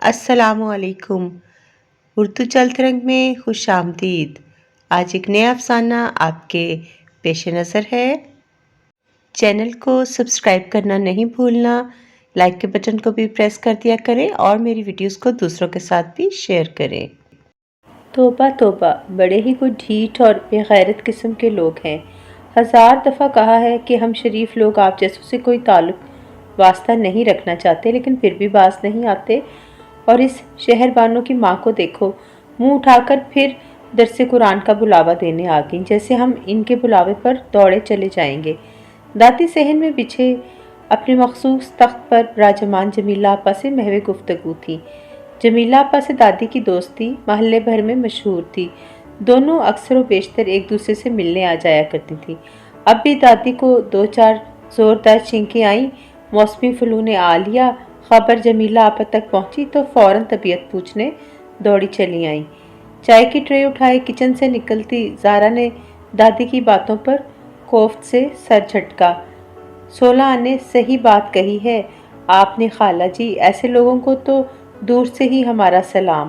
السلام علیکم۔ اردو چلت رنگ میں خوش آمدید۔ آج ایک نیا افسانہ آپ کے پیش نظر ہے۔ چینل کو سبسکرائب کرنا نہیں بھولنا، لائک کے بٹن کو بھی پریس کر دیا کریں اور میری ویڈیوز کو دوسروں کے ساتھ بھی شیئر کریں۔ توبہ توبہ، بڑے ہی کوئی ڈھیٹ اور بے غیرت قسم کے لوگ ہیں۔ 1000 دفعہ کہا ہے کہ ہم شریف لوگ آپ جیسوں سے کوئی تعلق واسطہ نہیں رکھنا چاہتے، لیکن پھر بھی باز نہیں آتے۔ اور اس شہر بانوں کی ماں کو دیکھو، منہ اٹھا کر پھر درس قرآن کا بلاوا دینے آ گئیں، جیسے ہم ان کے بلاوے پر دوڑے چلے جائیں گے۔ دادی صحن میں بچھے اپنے مخصوص تخت پر براجمان جمیلہ آپا سے محو گفتگو تھی۔ جمیلہ آپا سے دادی کی دوستی محلے بھر میں مشہور تھی۔ دونوں اکثر و بیشتر ایک دوسرے سے ملنے آ جایا کرتی تھی۔ اب بھی دادی کو 2-4 زوردار چھینکیں آئیں، موسمی فلو نے آ لیا۔ خبر جمیلہ آپا تک پہنچی تو فوراً طبیعت پوچھنے دوڑی چلی آئیں۔ چائے کی ٹرے اٹھائے کچن سے نکلتی زارا نے دادی کی باتوں پر کوفت سے سر جھٹکا۔ 16 آنے صحیح بات کہی ہے آپ نے خالہ جی، ایسے لوگوں کو تو دور سے ہی ہمارا سلام۔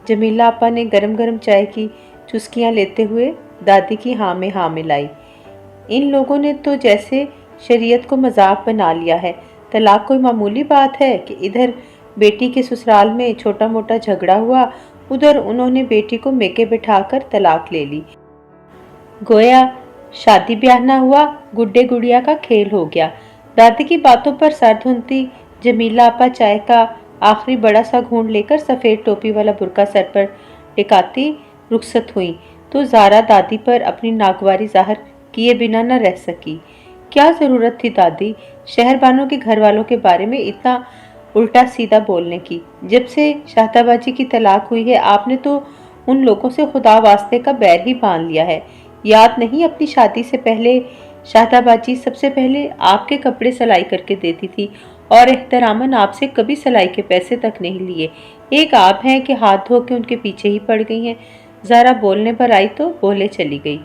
جمیلہ آپا نے گرم گرم چائے کی چسکیاں لیتے ہوئے دادی کی ہاں میں ہاں ملائی۔ ان لوگوں نے تو جیسے شریعت کو مذاق بنا لیا ہے۔ طلاق کوئی معمولی بات ہے کہ ادھر بیٹی کے سسرال میں چھوٹا موٹا جھگڑا ہوا، ادھر انہوں نے بیٹی کو میکے بٹھا کر طلاق لے لی۔ گویا شادی بیاہ نہ ہوا، گڈے گڑیا کا کھیل ہو گیا۔ دادی کی باتوں پر سر دھنتی جمیلہ آپا چائے کا آخری بڑا سا گھونٹ لے کر سفید ٹوپی والا برقع سر پر ٹکاتی رخصت ہوئیں تو زارا دادی پر اپنی ناگواری ظاہر کیے بنا نہ رہ سکی۔ کیا ضرورت تھی دادی شہر بانوں کے گھر والوں کے بارے میں اتنا الٹا سیدھا بولنے کی؟ جب سے شاہدہ باجی کی طلاق ہوئی ہے آپ نے تو ان لوگوں سے خدا واسطے کا بیر ہی باندھ لیا ہے۔ یاد نہیں اپنی شادی سے پہلے شاہدہ باجی سب سے پہلے آپ کے کپڑے سلائی کر کے دیتی تھی اور احتراماً آپ سے کبھی سلائی کے پیسے تک نہیں لیے۔ ایک آپ ہیں کہ ہاتھ دھو کے ان کے پیچھے ہی پڑ گئی ہیں۔ ذرا بولنے پر آئی تو بولے چلی گئی۔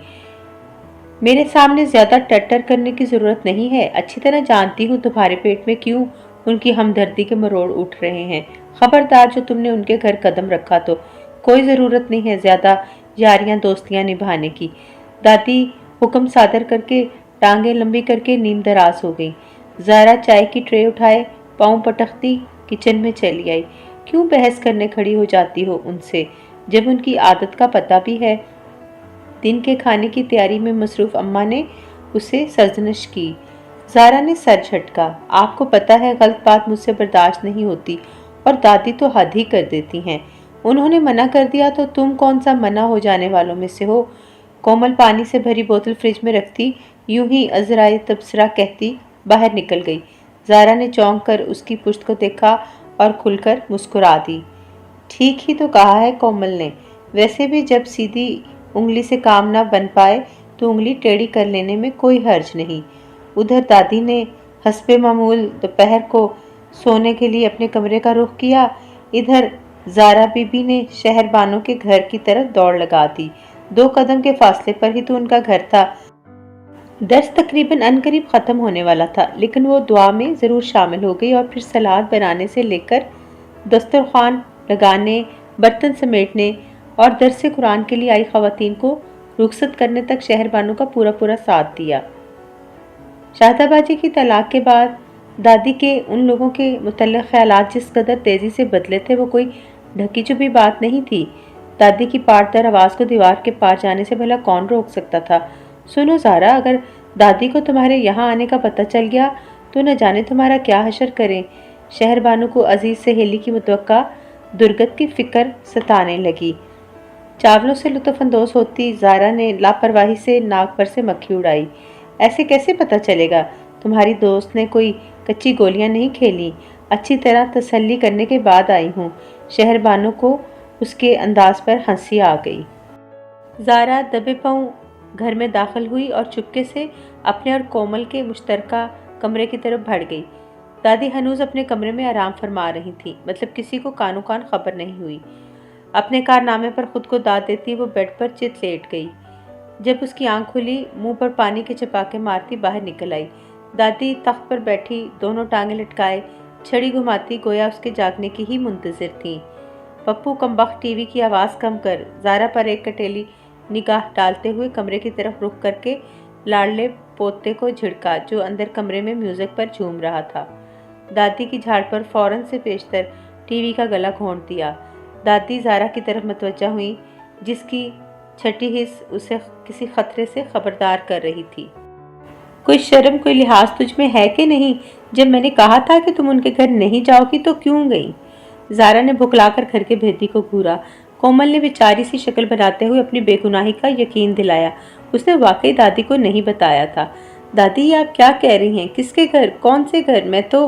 میرے سامنے زیادہ ٹٹر کرنے کی ضرورت نہیں ہے، اچھی طرح جانتی ہوں تمہارے پیٹ میں کیوں ان کی ہمدردی کے مروڑ اٹھ رہے ہیں۔ خبردار جو تم نے ان کے گھر قدم رکھا تو کوئی ضرورت نہیں ہے زیادہ یاریاں دوستیاں نبھانے کی۔ دادی حکم صادر کر کے ٹانگیں لمبی کر کے نیم دراز ہو گئی۔ زارا چائے کی ٹرے اٹھائے پاؤں پٹکتی کچن میں چلی آئی۔ کیوں بحث کرنے کھڑی ہو جاتی ہو ان سے، جب ان کی عادت کا پتہ بھی ہے؟ دن کے کھانے کی تیاری میں مصروف اماں نے اسے سرزنش کی۔ زارا نے سر جھٹکا۔ آپ کو پتہ ہے غلط بات مجھ سے برداشت نہیں ہوتی اور دادی تو حد ہی کر دیتی ہیں۔ انہوں نے منع کر دیا تو تم کون سا منع ہو جانے والوں میں سے ہو؟ کومل پانی سے بھری بوتل فریج میں رکھتی یوں ہی عذرائے تبصرہ کہتی باہر نکل گئی۔ زارا نے چونک کر اس کی پشت کو دیکھا اور کھل کر مسکرا دی۔ ٹھیک ہی تو کہا ہے کومل نے، ویسے بھی جب سیدھی انگلی سے کام نہ بن پائے تو انگلی ٹیڑھی کر لینے میں کوئی حرج نہیں۔ ادھر دادی نے حسب معمول دوپہر کو سونے کے لیے اپنے کمرے کا رخ کیا، ادھر زارا بی بی نے شہر بانوں کے گھر کی طرف دوڑ لگا دی۔ 2 قدم کے فاصلے پر ہی تو ان کا گھر تھا۔ درس تقریباً عنقریب ختم ہونے والا تھا، لیکن وہ دعا میں ضرور شامل ہو گئی اور پھر سلاد بنانے سے لے کر دسترخوان لگانے، برتن سمیٹنے اور درس قرآن کے لیے آئی خواتین کو رخصت کرنے تک شہر بانوں کا پورا پورا ساتھ دیا۔ شاہدہ باجی کی طلاق کے بعد دادی کے ان لوگوں کے متعلق خیالات جس قدر تیزی سے بدلے تھے وہ کوئی ڈھکی چھپی بات نہیں تھی۔ دادی کی پاٹ در آواز کو دیوار کے پار جانے سے بھلا کون روک سکتا تھا؟ سنو زارا، اگر دادی کو تمہارے یہاں آنے کا پتہ چل گیا تو نہ جانے تمہارا کیا حشر کریں۔ شہر بانو کو عزیز سہیلی کی متوقع درگت کی فکر ستانے لگی۔ چاولوں سے لطف اندوز ہوتی زارا نے لاپرواہی سے ناک پر سے مکھی اڑائی۔ ایسے کیسے پتہ چلے گا؟ تمہاری دوست نے کوئی کچی گولیاں نہیں کھیلی، اچھی طرح تسلی کرنے کے بعد آئی ہوں۔ شہر بانو کو اس کے انداز پر ہنسی آ گئی۔ زارا دبے پاؤں گھر میں داخل ہوئی اور چپکے سے اپنے اور کومل کے مشترکہ کمرے کی طرف بڑھ گئی۔ دادی ہنوز اپنے کمرے میں آرام فرما رہی تھی، مطلب کسی کو کانو کان خبر نہیں ہوئی۔ اپنے کارنامے پر خود کو داد دیتی وہ بیڈ پر چت لیٹ گئی۔ جب اس کی آنکھ کھلی منہ پر پانی کے چپاکے مارتی باہر نکل آئی۔ دادی تخت پر بیٹھی دونوں ٹانگیں لٹکائے छड़ी घुमाती गोया उसके जागने की ही मुंतजिर थी। पप्पू कमबख्त टीवी की आवाज़ कम कर ज़ारा पर एक कटेली निगाह डालते हुए कमरे की तरफ रुख करके लाडले पोते को झिड़का जो अंदर कमरे में म्यूजिक पर झूम रहा था। दादी की झाड़ पर फौरन से पेशतर टीवी का गला घोंट दिया। दादी ज़ारा की तरफ मतवज्जा हुई जिसकी छठी हिस्स उसे किसी खतरे से खबरदार कर रही थी। कोई शर्म कोई लिहाज तुझ में है कि नहीं? जब मैंने कहा था कि तुम उनके घर नहीं जाओगी तो क्यों गई? ज़ारा ने भुखलाकर घर के भेदी को घूरा। कोमल ने बेचारी सी शक्ल बनाते हुए अपनी बेगुनाही का यकीन दिलाया। उसने वाकई दादी को नहीं बताया था। दादी ये आप क्या कह रही हैं? किसके घर? कौन से घर? मैं तो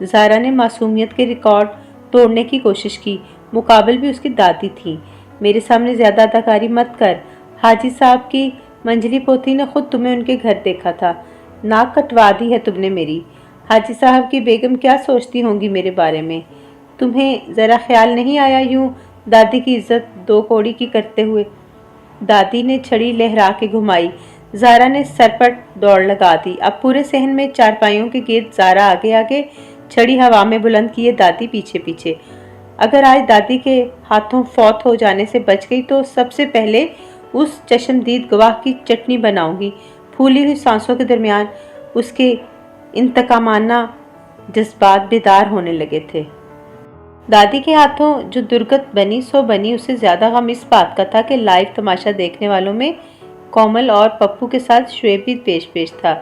ज़ारा ने मासूमियत के रिकॉर्ड तोड़ने की कोशिश की। मुकाबल भी उसकी दादी थी। मेरे सामने ज़्यादा अदाकारी मत कर। हाजी साहब की मंजली पोती ने खुद तुम्हें उनके घर देखा था। नाक कटवा दी है तुमने मेरी। हाजी साहब की बेगम क्या सोचती होंगी मेरे बारे में? तुम्हें ज़रा ख्याल नहीं आया यूं दादी की इज्जत दो कौड़ी की करते हुए? दादी ने छड़ी लहरा के घुमाई। ज़ारा ने सर पर दौड़ लगा दी। अब पूरे सहन में चारपाइयों के गेट ज़ारा आगे आगे, छड़ी हवा में बुलंद किए दादी पीछे पीछे। अगर आज दादी के हाथों फौत हो जाने से बच गई तो सबसे पहले उस चश्मदीद गवाह की चटनी बनाऊंगी। फूली हुई सांसों के दरमियान उसके इंतकामाना जज्बात बेदार होने लगे थे। दादी के हाथों जो दुर्गत बनी सो बनी, उससे ज्यादा गम इस बात का था कि लाइव तमाशा देखने वालों में कोमल और पप्पू के साथ शुएब भी पेश था,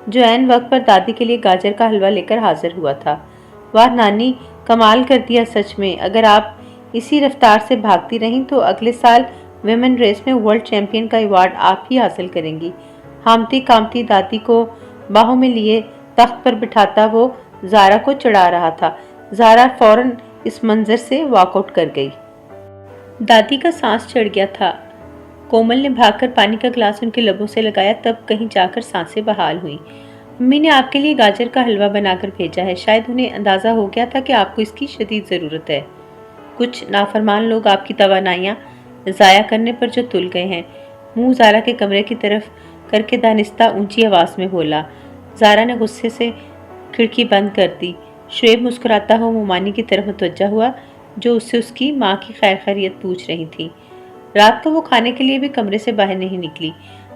जो ऐन वक्त पर दादी के लिए गाजर का हलवा लेकर हाजिर हुआ था। वाह नानी, कमाल कर दिया सच में। अगर आप इसी रफ्तार से भागती रहीं तो अगले साल विमेन रेस में वर्ल्ड चैंपियन का अवार्ड आप ही हासिल करेंगी। हामती कामती दादी को बाहों में लिए तख्त पर बिठाता वो ज़ारा को चढ़ा रहा था। ज़ारा फौरन इस मंजर से वॉकआउट कर गई। दादी का सांस चढ़ गया था। कोमल ने भागकर पानी का गिलास उनके लबों से लगाया, तब कहीं जाकर सांसें बहाल हुई। मम्मी ने आपके लिए गाजर का हलवा बनाकर भेजा है। शायद उन्हें अंदाज़ा हो गया था कि आपको इसकी शदीद ज़रूरत है। कुछ नाफरमान लोग आपकी तवानाइयाँ ज़ाया करने पर जो तुल गए हैं। मुंह ज़ारा के कमरे की तरफ करके दानिस्ता ऊंची आवाज़ में बोला। ज़ारा ने गुस्से से खिड़की बंद कर दी। शुएब मुस्कुराता हुआ मुमानी की तरफ मुतवज्जा हुआ जो उससे उसकी माँ की खैर खैरियत पूछ रही थी। रात को वो खाने के लिए भी कमरे से बाहर नहीं निकली।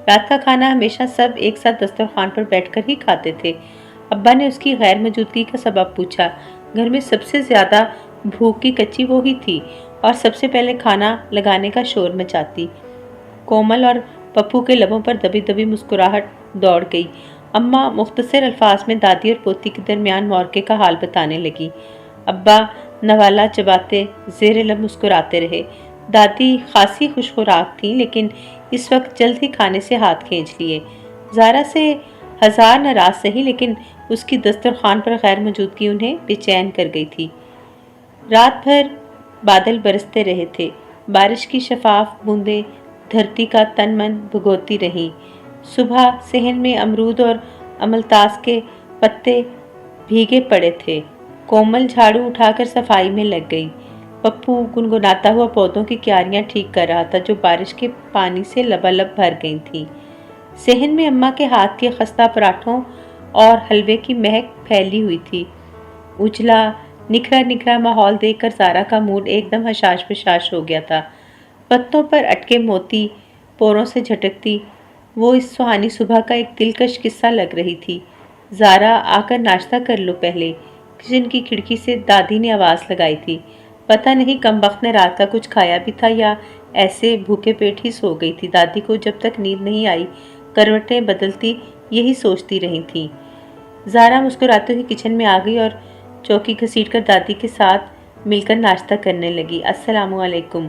रात का खाना हमेशा सब एक साथ दस्तरखान पर बैठकर ही खाते थे। अब्बा ने उसकी गैर मौजूदगी का सबब पूछा। घर में सबसे ज़्यादा भूख की कच्ची वो ही थी और सबसे पहले खाना लगाने का शोर मचाती। कोमल और पप्पू के लबों पर दबी दबी मुस्कुराहट दौड़ गई। अम्मा मुख्तसर अल्फाज में दादी और पोती के दरमियान मौके का हाल बताने लगी। अब्बा नवाला चबाते ज़ेरे लब मुस्कुराते रहे। दादी खासी खुशखुराक थी लेकिन इस वक्त जल्द ही खाने से हाथ खींच लिए। ज़ारा से हज़ार नाराज़ सही लेकिन उसकी दस्तरखान पर गैर मौजूदगी उन्हें बेचैन कर गई थी। रात भर बादल बरसते रहे थे। बारिश की शफाफ बूंदें धरती का तन मन भिगोती रहीं। सुबह सहन में अमरूद और अमलतास के पत्ते भीगे पड़े थे। कोमल झाड़ू उठाकर सफाई में लग गई। पप्पू गुनगुनाता हुआ पौधों की क्यारियां ठीक कर रहा था जो बारिश के पानी से लबालब भर गई थी। सहन में अम्मा के हाथ के खस्ता पराठों और हलवे की महक फैली हुई थी। उजला निखरा निखरा माहौल देखकर ज़ारा का मूड एकदम हशाश बशाश हो गया था। पत्तों पर अटके मोती पोरों से झटकती वो इस सुहानी सुबह का एक दिलकश किस्सा लग रही थी। ज़ारा, आकर नाश्ता कर लो पहले। किचन की खिड़की से दादी ने आवाज़ लगाई थी। पता नहीं कमबख्त ने रात का कुछ खाया भी था या ऐसे भूखे पेट ही सो गई थी। दादी को जब तक नींद नहीं आई करवटें बदलती यही सोचती रही थी। ज़ारा मुस्कुराते हुए किचन में आ गई और चौकी घसीटकर दादी के साथ मिलकर नाश्ता करने लगी। अस्सलामु अलैकुम।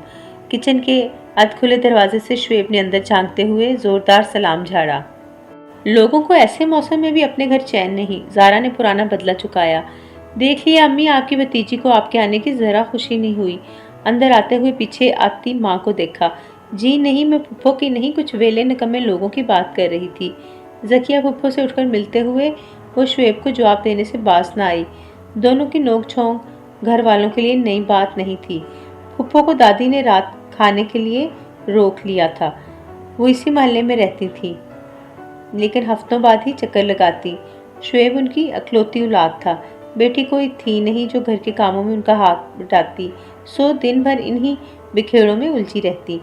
किचन के अध खुले दरवाजे से शुएब ने अंदर झांकते हुए जोरदार सलाम झाड़ा। लोगों को ऐसे मौसम में भी अपने घर चैन नहीं। ज़ारा ने पुराना बदला चुकाया। देख लिया अम्मी, आपकी भतीजी को आपके आने की ज़रा खुशी नहीं हुई। अंदर आते हुए पीछे आती माँ को देखा। जी नहीं, मैं पुप्पो की नहीं, कुछ वेले निकम्मे लोगों की बात कर रही थी। ज़किया पुप्पो से उठकर मिलते हुए वो शुएब को जवाब देने से बाज न आई। दोनों की नोक झोंक घर वालों के लिए नई बात नहीं थी। पुप्पो को दादी ने रात खाने के लिए रोक लिया था। वो इसी मोहल्ले में रहती थी लेकिन हफ्तों बाद ही चक्कर लगाती। शुएब उनकी अकलौती औलाद था। बेटी कोई थी नहीं जो घर के कामों में उनका हाथ बटाती, सो दिन भर इन्हीं बिखेड़ों में उलझी रहती।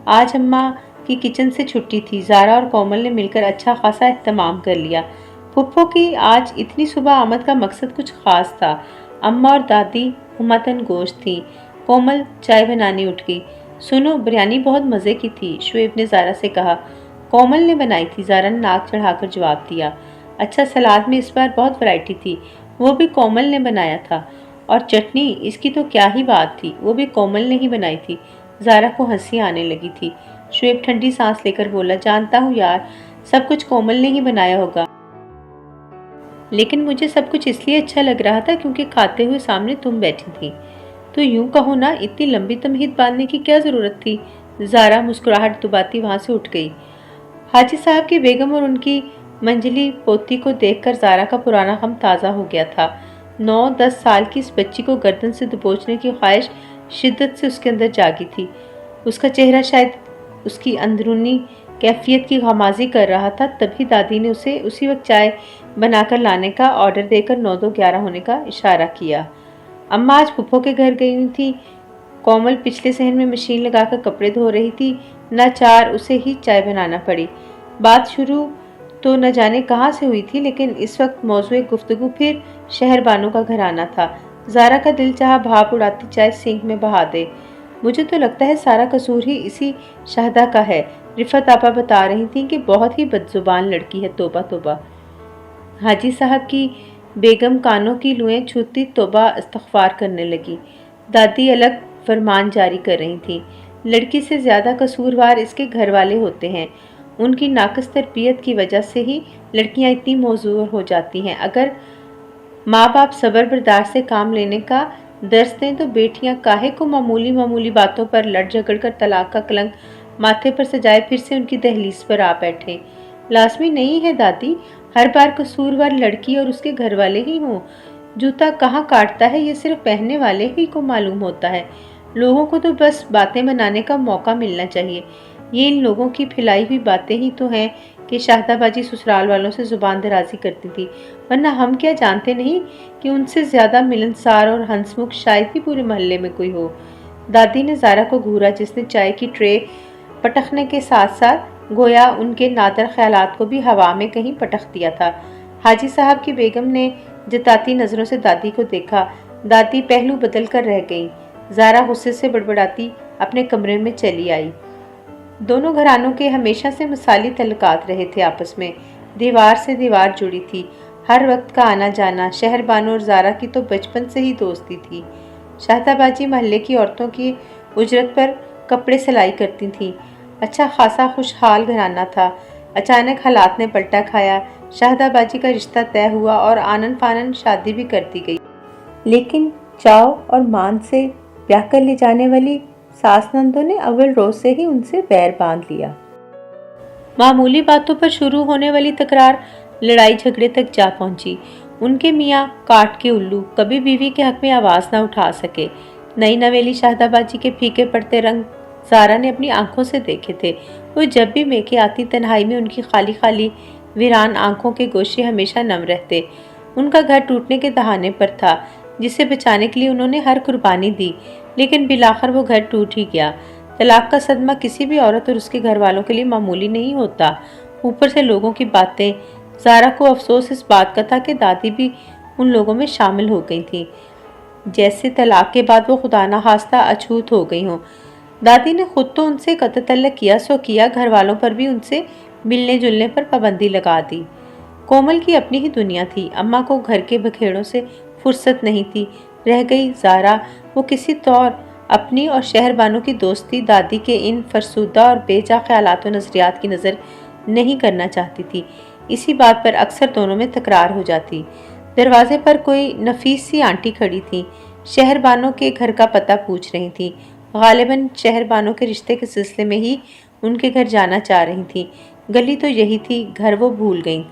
आज अम्मा की किचन से छुट्टी थी। ज़ारा और कोमल ने मिलकर अच्छा खासा एहतमाम कर लिया। फुप्पो की आज इतनी सुबह आमद का मकसद कुछ खास था। अम्मा और दादी हुमातन गोश्त थी। कोमल चाय बनाने उठ गई। सुनो, बिरयानी बहुत मज़े की थी, शुएब ने ज़ारा से कहा। कोमल ने बनाई थी, ज़ारा ने नाक चढ़ाकर जवाब दिया। अच्छा, सलाद में इस बार बहुत वैरायटी थी, वो भी कोमल ने बनाया था। और चटनी, इसकी तो क्या ही बात थी, वो भी कोमल ने ही बनाई थी। ज़ारा को हंसी आने लगी थी। शुएब ठंडी सांस लेकर बोला, जानता हूँ यार, सब कुछ कोमल ने ही बनाया होगा, लेकिन मुझे सब कुछ इसलिए अच्छा लग रहा था क्योंकि खाते हुए सामने तुम बैठी थी। तो यूं कहो ना, इतनी लंबी तमहीद बांधने की क्या जरूरत थी। ज़ारा मुस्कुराहट दुबाती वहां से उठ गई। हाजी साहब की बेगम और उनकी मंजली पोती को देखकर ज़ारा का पुराना गम ताज़ा हो गया था। 9-10 साल की इस बच्ची को गर्दन से दबोचने की ख्वाहिश शिद्दत से उसके अंदर जागी थी। उसका चेहरा शायद उसकी अंदरूनी कैफियत की गमाज़ी कर रहा था। तभी दादी ने उसे उसी वक्त चाय बनाकर लाने का ऑर्डर देकर 9-11 होने का इशारा किया। अम्मा आज फूफो के घर गई हुई थी। कोमल पिछले सहन में मशीन लगाकर कपड़े धो रही थी। नाचार उसे ही चाय बनाना पड़ी। बात शुरू तो न जाने कहाँ से हुई थी, लेकिन इस वक्त मौज़ूए गुफ्तगू फिर शहरबानों का घराना था। ज़ारा का दिल चाहा भाप उड़ाती चाय सिंक में बहा दे। मुझे तो लगता है सारा कसूर ही इसी शाहदा का है। रिफत आपा बता रही थी कि बहुत ही बदजुबान लड़की है, तोबा तोबा। हाजी साहब की बेगम कानों की लुएं छूती तौबा इस्तग़फ़ार करने लगी। दादी अलग फरमान जारी कर रही थी। लड़की से ज़्यादा कसूरवार इसके घर वाले होते हैं। उनकी नाक़िस तरबियत की वजह से ही लड़कियां इतनी मौजूर हो जाती हैं। अगर माँ बाप सब्र बर्दाश्त से काम लेने का दर्स दें तो बेटियां काहे को मामूली मामूली बातों पर लड़ झगड़ कर तलाक का कलंक माथे पर सजाए फिर से उनकी दहलीज पर आ बैठे। लाजमी नहीं है दादी, हर बार कसूरवार लड़की और उसके घर वाले ही हों। जूता कहाँ काटता है ये सिर्फ पहनने वाले ही को मालूम होता है। लोगों को तो बस बातें बनाने का मौका मिलना चाहिए। ये इन लोगों की फैलाई हुई बातें ही तो हैं कि शाहदाबाजी ससुराल वालों से जुबान दराजी करती थी, वरना हम क्या जानते नहीं कि उनसे ज़्यादा मिलनसार और हंसमुख शायद ही पूरे मोहल्ले में कोई हो। दादी ने ज़ारा को घूरा, जिसने चाय की ट्रे पटखने के साथ साथ गोया उनके नादर ख्यालात को भी हवा में कहीं पटख दिया था। हाजी साहब की बेगम ने जताती नज़रों से दादी को देखा। दादी पहलू बदल कर रह गई। ज़ारा गुस्से से बड़बड़ाती अपने कमरे में चली आई। दोनों घरानों के हमेशा से मिसाली तल्लुकात रहे थे आपस में। दीवार से दीवार जुड़ी थी, हर वक्त का आना जाना। शहरबानो और ज़ारा की तो बचपन से ही दोस्ती थी। शाहदाबाजी महल्ले की औरतों की उजरत पर कपड़े सिलाई करती थीं। अच्छा खासा खुशहाल घराना था। अचानक हालात ने पलटा खाया। शाहदाबाजी का रिश्ता तय हुआ और आनन फानन शादी भी कर दी गई, लेकिन चाव और मान से ब्याह कर ले जाने वाली सास नंदों ने अव्वल रोज से ही उनसे बैर बांध लिया। मामूली बातों पर शुरू होने वाली तकरार लड़ाई झगड़े तक जा पहुंची। उनके मियाँ काट के उल्लू, कभी बीवी के हक में आवाज़ न उठा सके। नई नवेली शाहदाबाजी के फीके पड़ते रंग ज़ारा ने अपनी आंखों से देखे थे। वो जब भी मेके आती, तन्हाई में उनकी खाली खाली वीरान आंखों के गोशे हमेशा नम रहते। उनका घर टूटने के दहाने पर था, जिसे बचाने के लिए उन्होंने हर कुर्बानी दी, लेकिन बिलाखिर वो घर टूट ही गया। तलाक का सदमा किसी भी औरत और उसके घर वालों के लिए मामूली नहीं होता। ऊपर से लोगों की बातें। ज़ारा को अफसोस इस बात का था कि दादी भी उन लोगों में शामिल हो गई थी, जैसे तलाक के बाद वो खुदा ना खास्ता अछूत हो गई हों। दादी ने खुद तो उनसे कत्ल तल्लक किया सो किया, घर वालों पर भी उनसे मिलने जुलने पर पाबंदी लगा दी। कोमल की अपनी ही दुनिया थी। अम्मा को घर के बखेड़ों से फुर्सत नहीं थी। रह गई ज़ारा, वो किसी तौर अपनी और शहरबानों की दोस्ती दादी के इन फरसूदा और बेजा ख्यालात व नज़रियात की नज़र नहीं करना चाहती थी। इसी बात पर अक्सर दोनों में तकरार हो जाती। दरवाजे पर कोई नफीस सी आंटी खड़ी थी। शहरबानों के घर का पता पूछ रही थी। गालिबन शहरबानों के रिश्ते के सिलसिले में ही उनके घर जाना चाह रही थी। गली तो यही थी, घर वो भूल गईं।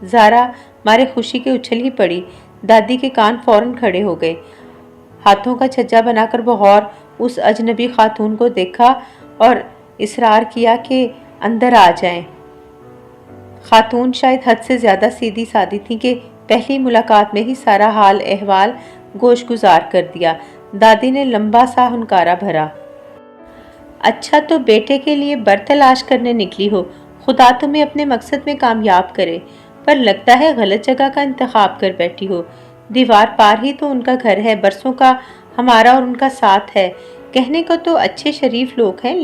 ज़ारा मारे खुशी के उछल ही पड़ी। दादी के कान फौरन खड़े हो गए। हाथों का छज्जा बनाकर वो और उस अजनबी खातून को देखा और इसरार किया कि अंदर आ जाएं। खातून शायद हद से ज्यादा सीधी सादी थी कि پہلی ملاقات میں ہی سارا حال احوال گوش گزار کر دیا۔ دادی نے لمبا سا ہنکارا بھرا۔ اچھا تو بیٹے کے لیے بر تلاش کرنے نکلی ہو، خدا تمہیں اپنے مقصد میں کامیاب کرے، پر لگتا ہے غلط جگہ کا انتخاب کر بیٹھی ہو۔ دیوار پار ہی تو ان کا گھر ہے، برسوں کا ہمارا اور ان کا ساتھ ہے۔ کہنے کو تو اچھے شریف لوگ ہیں،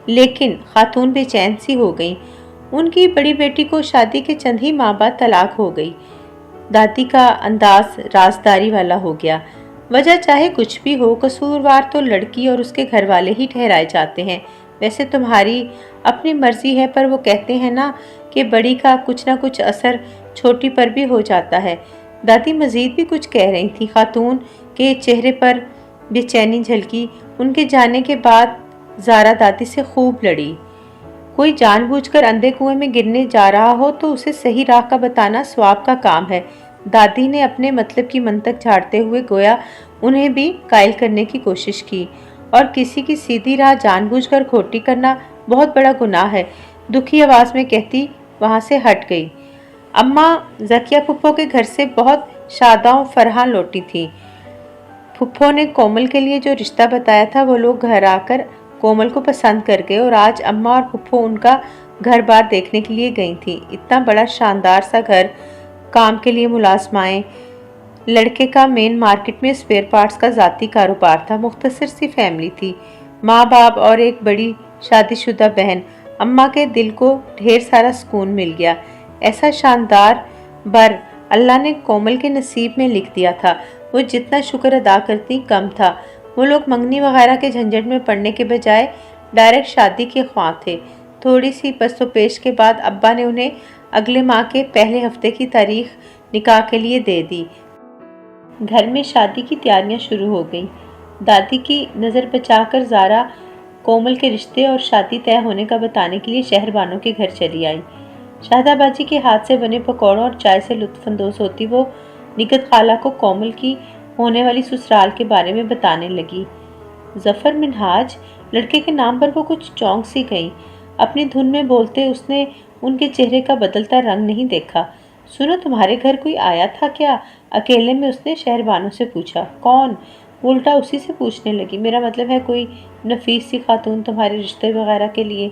لیکن خاتون بے چین سی ہو گئی۔ ان کی بڑی بیٹی کو شادی کے چند ہی ماہ بعد طلاق ہو گئی۔ دادی کا انداز رازداری والا ہو گیا۔ وجہ چاہے کچھ بھی ہو، قصوروار تو لڑکی اور اس کے گھر والے ہی ٹھہرائے جاتے ہیں۔ ویسے تمہاری اپنی مرضی ہے، پر وہ کہتے ہیں نا کہ بڑی کا کچھ نہ کچھ اثر چھوٹی پر بھی ہو جاتا ہے۔ دادی مزید بھی کچھ کہہ رہی تھی، خاتون کے چہرے پر بے چینی جھلکی۔ ان کے جانے کے بعد زارا دادی سے خوب لڑی۔ کوئی جان بوجھ کر اندھے کنویں میں گرنے جا رہا ہو تو اسے صحیح راہ کا بتانا ثواب کا کام ہے۔ دادی نے اپنے مطلب کی منطق جھاڑتے ہوئے گویا انہیں بھی قائل کرنے کی کوشش کی، اور کسی کی سیدھی راہ جان بوجھ کر کھوٹی کرنا بہت بڑا گناہ ہے، دکھی آواز میں کہتی وہاں سے ہٹ گئی۔ اماں ذکیہ پھپھو کے گھر سے بہت شاداں و فرحاں لوٹی تھیں۔ پھپھو نے کومل کے لیے جو رشتہ بتایا تھا، وہ لوگ گھر آ کر کومل کو پسند کر گئے، اور آج اماں اور پھپھو ان کا گھر بار دیکھنے کے لیے گئی تھیں۔ اتنا بڑا شاندار سا گھر، کام کے لیے ملازمائیں، لڑکے کا مین مارکیٹ میں اسپیئر پارٹس کا ذاتی کاروبار تھا، مختصر سی فیملی تھی، ماں باپ اور ایک بڑی شادی شدہ بہن۔ اماں کے دل کو ڈھیر سارا سکون مل گیا۔ ایسا شاندار بر اللہ نے کومل کے نصیب میں لکھ دیا تھا، وہ جتنا شکر ادا کرتی کم تھا۔ وہ لوگ منگنی وغیرہ کے جھنجٹ میں پڑنے کے بجائے ڈائریکٹ شادی کے خواہاں تھے۔ تھوڑی سی پس و پیش کے بعد ابا نے انہیں اگلے ماہ کے پہلے ہفتے کی تاریخ نکاح کے لیے دے دی۔ گھر میں شادی کی تیاریاں شروع ہو گئیں۔ دادی کی نظر بچا کر زارا کومل کے رشتے اور شادی طے ہونے کا بتانے کے لیے شہر بانوں کے گھر چلی آئی۔ شاہدہ باجی کے ہاتھ سے بنے پکوڑوں اور چائے سے لطف اندوز ہوتی وہ نگہت خالہ کو کومل کی ہونے والی سسرال کے بارے میں بتانے لگی۔ ظفر منہاج لڑکے کے نام پر وہ کچھ چونک سی گئی۔ اپنی دھن میں بولتے اس نے ان کے چہرے کا بدلتا رنگ نہیں دیکھا۔ سنو، تمہارے گھر کوئی آیا تھا کیا؟ اکیلے میں اس نے شہر بانوں سے پوچھا۔ کون؟ وہ الٹا اسی سے پوچھنے لگی۔ میرا مطلب ہے کوئی نفیس سی خاتون تمہارے رشتے وغیرہ کے لیے؟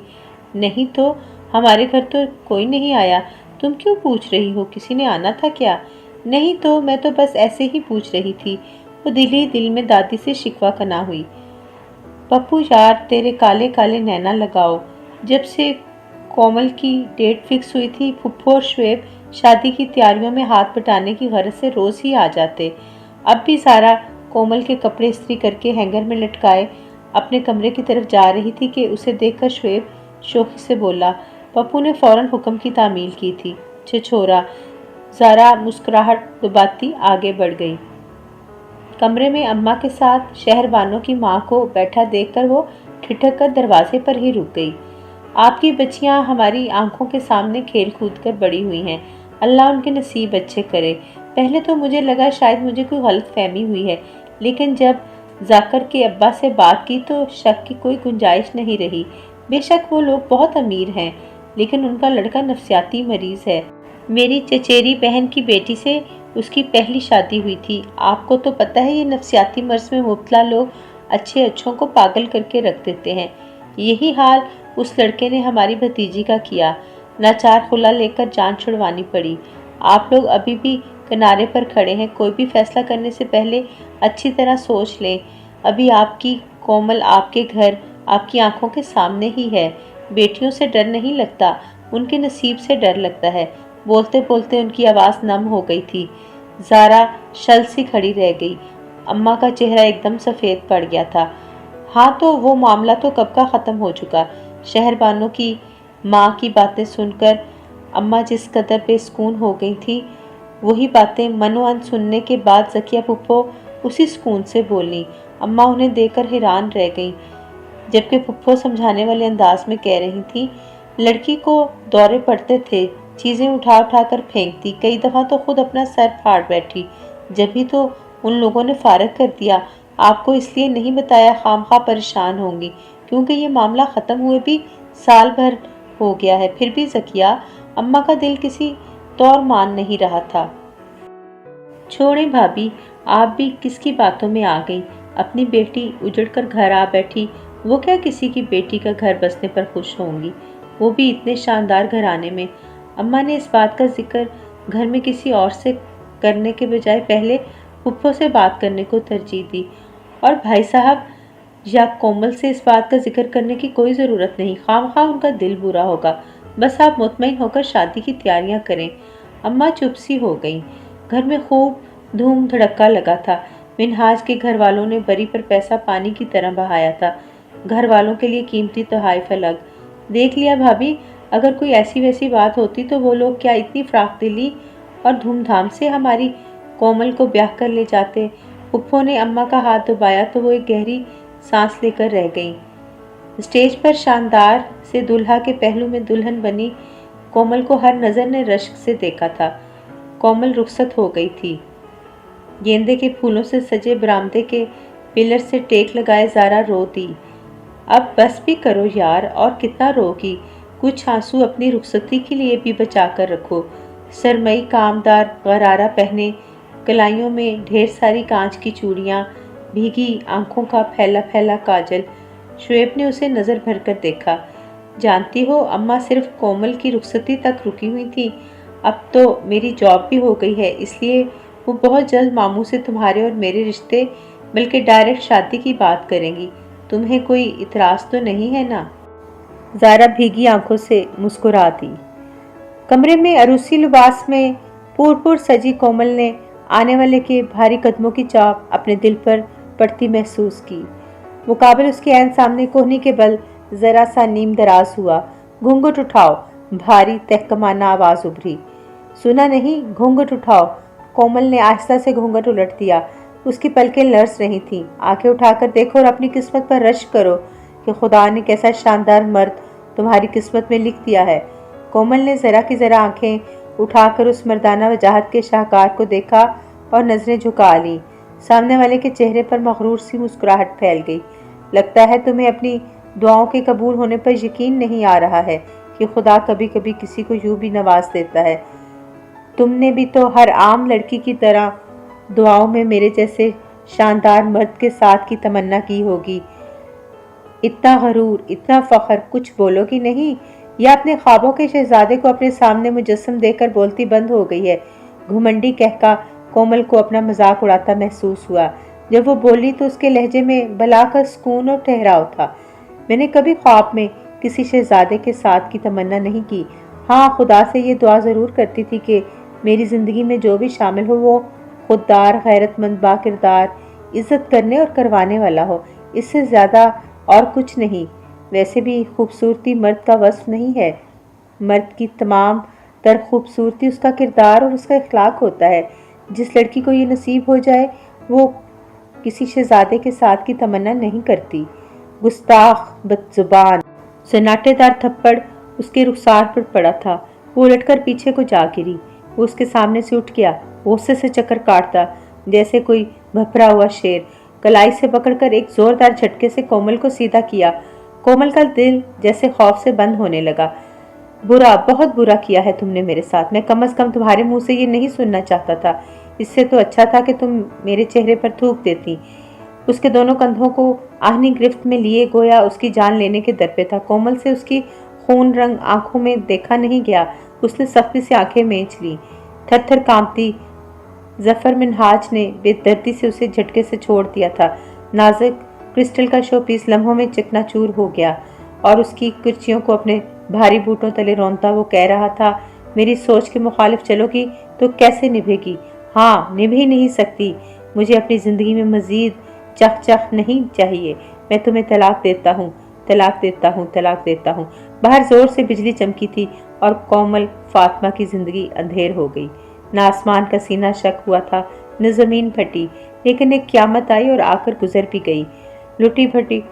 نہیں تو ہمارے گھر تو کوئی نہیں آیا۔ تم کیوں پوچھ رہی ہو؟ کسی نے آنا تھا کیا؟ نہیں تو میں تو بس ایسے ہی پوچھ رہی تھی۔ وہ دل ہی دل میں دادی سے شکوہ کنا ہوئی۔ پپو یار، تیرے کالے کالے نینا لگاؤ۔ جب سے کومل کی ڈیٹ فکس ہوئی تھی، پھپھو اور شعیب شادی کی تیاریوں میں ہاتھ بٹانے کی غرض سے روز ہی آ جاتے۔ اب بھی سارا کومل کے کپڑے استری کر کے ہینگر میں لٹکائے اپنے کمرے کی طرف جا رہی تھی کہ اسے دیکھ کر شعیب شوخی سے بولا۔ پپو نے فوراً حکم کی تعمیل کی تھی۔ چھچورا۔ زارا مسکراہٹ دباتی آگے بڑھ گئی۔ کمرے میں اماں کے ساتھ شہر بانوں کی ماں کو بیٹھا دیکھ کر وہ ٹھٹک کر دروازے پر ہی رک گئی۔ آپ کی بچیاں ہماری آنکھوں کے سامنے کھیل کود کر بڑی ہوئی ہیں، اللہ ان کے نصیب اچھے کرے۔ پہلے تو مجھے لگا شاید مجھے کوئی غلط فہمی ہوئی ہے، لیکن جب ذاکر کے ابا سے بات کی تو شک کی کوئی گنجائش نہیں رہی۔ بے شک وہ لوگ بہت امیر ہیں، لیکن ان کا لڑکا نفسیاتی مریض ہے۔ میری چچیری بہن کی بیٹی سے اس کی پہلی شادی ہوئی تھی۔ آپ کو تو پتہ ہے یہ نفسیاتی مرض میں مبتلا لوگ اچھے اچھوں کو پاگل کر کے رکھ دیتے ہیں۔ یہی حال اس لڑکے نے ہماری بھتیجی کا کیا، ناچار خلا لے کر جان چھڑوانی پڑی۔ آپ لوگ ابھی بھی کنارے پر کھڑے ہیں، کوئی بھی فیصلہ کرنے سے پہلے اچھی طرح سوچ لیں۔ ابھی آپ کی کومل آپ کے گھر آپ کی آنکھوں کے سامنے ہی ہے۔ بیٹیوں سے ڈر نہیں لگتا، ان کے نصیب سے ڈر لگتا ہے۔ بولتے بولتے ان کی آواز نم ہو گئی تھی۔ زارا شل سی کھڑی رہ گئی۔ اماں کا چہرہ ایک دم سفید پڑ گیا تھا۔ ہاں تو وہ معاملہ تو کب کا ختم ہو چکا۔ شہر بانوں کی ماں کی باتیں سن کر اماں جس قدر بے سکون ہو گئی تھی، وہی باتیں من و ان سننے کے بعد ذکیہ پھپھو اسی سکون سے بولیں۔ اماں انہیں دیکھ کر حیران رہ گئیں، جبکہ پھپھو سمجھانے والے انداز میں کہہ رہی تھی۔ لڑکی کو دورے پڑتے تھے، چیزیں اٹھا اٹھا کر پھینکتی، کئی دفعہ تو خود اپنا سر پھاڑ بیٹھی۔ جبھی تو ان لوگوں نے فارغ کر دیا۔ آپ کو اس لیے نہیں بتایا خواہ پریشان ہوں گی، کیونکہ یہ معاملہ ختم ہوئے بھی سال بھر ہو گیا ہے۔ پھر بھی ذکیہ، اماں کا دل کسی طور مان نہیں رہا تھا۔ छोड़ें भाभी, आप भी किसकी बातों में आ गई। अपनी बेटी उजड़ कर घर आ बैठी, वो क्या किसी की बेटी का घर बसने पर खुश होंगी, वो भी इतने शानदार घराने में। अम्मा ने इस बात का जिक्र घर में किसी और से करने के बजाय पहले फुफ्फो से बात करने को तरजीह दी। और भाई साहब या कोमल से इस बात का जिक्र करने की कोई ज़रूरत नहीं, खामखा उनका दिल बुरा होगा। बस आप मुतमईन होकर शादी की तैयारियां करें। अम्मा चुप सी हो गईं। घर में खूब धूम धड़क्का लगा था। मिनहाज के घर वालों ने बरी पर पैसा पानी की तरह बहाया था। घर वालों के लिए कीमती तोहफे अलग। देख लिया भाभी, अगर कोई ऐसी वैसी बात होती तो वो लोग क्या इतनी फराख दिली और धूमधाम से हमारी कोमल को ब्याह कर ले जाते। फुफ्फो ने अम्मा का हाथ दबाया तो वो एक गहरी सांस लेकर रह गईं। स्टेज पर शानदार से दुल्हा के पहलू में दुल्हन बनी कोमल को हर नजर ने रश्क से देखा था। कोमल रुखसत हो गई थी। गेंदे के फूलों से सजे बरामदे के पिलर से टेक लगाए ज़ारा रो दी। अब बस भी करो यार, और कितना रोगी। कुछ आंसू अपनी रुखसती के लिए भी बचा कर रखो। सरमई कामदार गरारा पहने, कलाइयों में ढेर सारी कांच की चूड़ियाँ, भीगी आंखों का फैला फैला काजल। शुएब ने उसे नज़र भर कर देखा। जानती हो, अम्मा सिर्फ कोमल की रुखसती तक रुकी हुई थी। अब तो मेरी जॉब भी हो गई है, इसलिए वो बहुत जल्द मामू से तुम्हारे और मेरे रिश्ते बल्कि डायरेक्ट शादी की बात करेंगी। तुम्हें कोई इतराज़ तो नहीं है ना? ज़ारा भीगी आंखों से मुस्कुरा दी। कमरे में अरूसी लिबास में पूर सजी कोमल ने आने वाले के भारी कदमों की चाप अपने दिल पर पड़ती महसूस की। मुकाबले उसके ऐन सामने कोहनी के बल जरा सा नीम दराज हुआ। घूंघट उठाओ, भारी तहकमाना आवाज उभरी। सुना नहीं? घूंघट उठाओ। कोमल ने आहिस्ता से घूंघट उलट दिया। उसकी पलकें लरस रही थीं। आंखें उठाकर देखो और अपनी किस्मत पर रश्क करो कि खुदा ने कैसा शानदार मर्द तुम्हारी किस्मत में लिख दिया है। कोमल ने जरा की जरा आंखें उठाकर उस मर्दाना वजाहत के शाहकार को देखा और नजरें झुका ली। सामने वाले के चेहरे पर मगरूर सी मुस्कुराहट फैल गई। लगता है तुम्हें अपनी दुआओं के कबूल होने पर यकीन नहीं आ रहा है कि खुदा कभी कभी किसी को यूं भी नवाज देता है। तुमने भी तो हर आम लड़की की तरह दुआओं में मेरे जैसे शानदार मर्द के साथ की तमन्ना की होगी। इतना गरूर, इतना फख्र, कुछ बोलोगी नहीं? या अपने ख्वाबों के शहजादे को अपने सामने मुजस्सम देकर बोलती बंद हो गई है? घुमंडी कहका कोमल को अपना मजाक उड़ाता महसूस हुआ। जब वो बोली तो उसके लहजे में भला का सुकून और ठहराव था। मैंने कभी ख्वाब में किसी शहजादे के साथ की तमन्ना नहीं की। हाँ, खुदा से ये दुआ ज़रूर करती थी कि मेरी ज़िंदगी में जो भी शामिल हो वो खुददार, गैरतमंद, बाकिरदार, इज़्ज़त करने और करवाने वाला हो। इससे ज़्यादा और कुछ नहीं। वैसे भी खूबसूरती मर्द का वस्फ नहीं है। मर्द की तमाम तर खूबसूरती उसका किरदार और उसका इखलाक होता है। जिस लड़की को ये नसीब हो जाए वो किसी शहजादे के साथ की तमन्ना नहीं करती। गुस्ताख, बदजुबान। सन्नाटेदार थप्पड़ उसके रुखसार पर पड़ा था। वो उलटकर पीछे को जा गिरी। वो उसके सामने से उठ गया, गुस्से से चक्कर काटता जैसे कोई भपरा हुआ शेर। कलाई से पकड़कर एक जोरदार झटके से कोमल को सीधा किया। कोमल का दिल जैसे खौफ से बंद होने लगा। बुरा, बहुत बुरा किया है तुमने मेरे साथ। मैं कम से कम तुम्हारे मुंह से ये नहीं सुनना चाहता था। इससे तो अच्छा था कि तुम मेरे चेहरे पर थूक देती। उसके दोनों कंधों को आहनी गिरफ्त में लिए गोया उसकी जान लेने के दर पे था। कोमल से उसकी खून रंग आंखों में देखा नहीं गया। उसने सख्ती से आंखें मींच ली। थर-थर कांपती जफर मिनहाज ने बेदर्दी से उसे झटके से छोड़ दिया था। नाजुक क्रिस्टल का शोपीस लम्हों में चकनाचूर हो गया और उसकी कुर्चियों को अपने भारी बूटों तले रौंदता वो कह रहा था, मेरी सोच के मुखालिफ चलोगी तो कैसे निभेगी? हाँ, निभ ही नहीं सकती। मुझे अपनी ज़िंदगी में मज़ीद चख नहीं चाहिए। मैं तुम्हें तलाक देता हूँ, तलाक देता हूँ, तलाक देता हूँ। बाहर जोर से बिजली चमकी थी और कोमल फातिमा की ज़िंदगी अंधेर हो गई। न आसमान का सीना शक हुआ था, न ज़मीन फटी, लेकिन एक क़यामत आई और आकर गुजर भी गई। लुटी फटी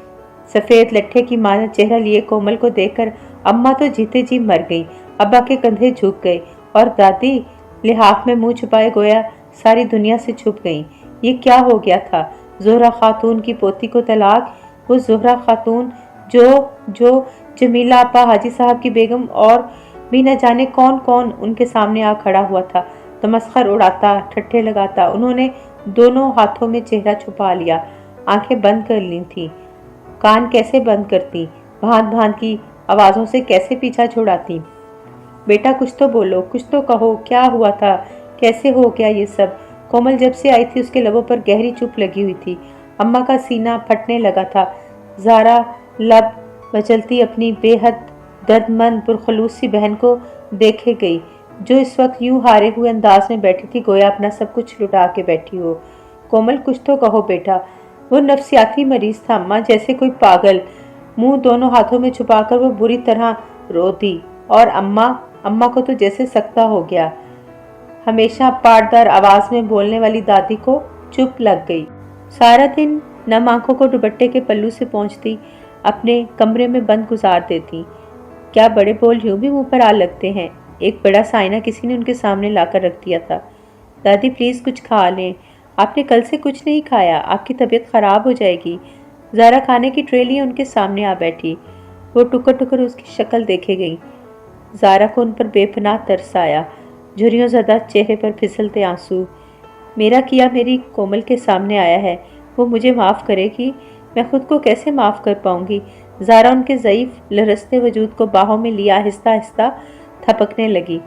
सफ़ेद लट्ठे की मानो चेहरा लिए कोमल को देखकर अम्मा तो जीते जी मर गई। अब्बा के कंधे झुक गए और दादी लिहाफ में मुंह छुपाए गोया सारी दुनिया से छुप गईं। ये क्या हो गया था? ज़ोहरा खातून की पोती को तलाक। वो ज़ोहरा खातून जो जमीला आपा, हाजी साहब की बेगम और भी न जाने कौन कौन उनके सामने आ खड़ा हुआ था। तमस्खर उड़ाता, ठट्ठे लगाता उन्होंने दोनों हाथों में चेहरा छुपा लिया, आंखें बंद कर ली थी। कान कैसे बंद करती, भांत भांत की आवाजों से कैसे पीछा छुड़ाती। बेटा कुछ तो बोलो, कुछ तो कहो, क्या हुआ था, कैसे हो गया ये सब। कोमल जब से आई थी उसके लबों पर गहरी चुप लगी हुई थी। अम्मा का सीना फटने लगा था। ज़ारा लब मचलती अपनी बेहद दर्दमंद पुरखलूस सी बहन को देखे गई, जो इस वक्त यूं हारे हुए अंदाज में बैठी थी गोया अपना सब कुछ लुटा के बैठी हो। कोमल कुछ तो कहो बेटा। वो नफ्सियाती मरीज था अम्मा, जैसे कोई पागल। मुंह दोनों हाथों में छुपाकर वो बुरी तरह रो दी। और अम्मा को तो जैसे सकता हो गया। हमेशा पाटदार आवाज में बोलने वाली दादी को चुप लग गई। सारा दिन नम आंखों को दुपट्टे के पल्लू से पहुंचती, अपने कमरे में बंद गुजार देती। क्या बड़े बोल यूं भी मुंह पर आ लगते हैं। एक बड़ा सा आईना किसी ने उनके सामने लाकर रख दिया था। दादी प्लीज कुछ खा लें, आपने कल से कुछ नहीं खाया, आपकी तबीयत खराब हो जाएगी। ज़ारा खाने की ट्रे लिए उनके सामने आ बैठी। वो टुकर टुकर उसकी शक्ल देखे गई। ज़ारा को उन पर बेपनाह तरस आया। झुर्रियों ज़दा चेहरे पर फिसलते आंसू। मेरा किया मेरी कोमल के सामने आया है, वो मुझे माफ़ करेगी, मैं खुद को कैसे माफ़ कर पाऊंगी। ज़ारा उनके ज़ईफ़ लरसते वजूद को बाहों में लिया आहिस्ता आहिस्ता थपकने लगी।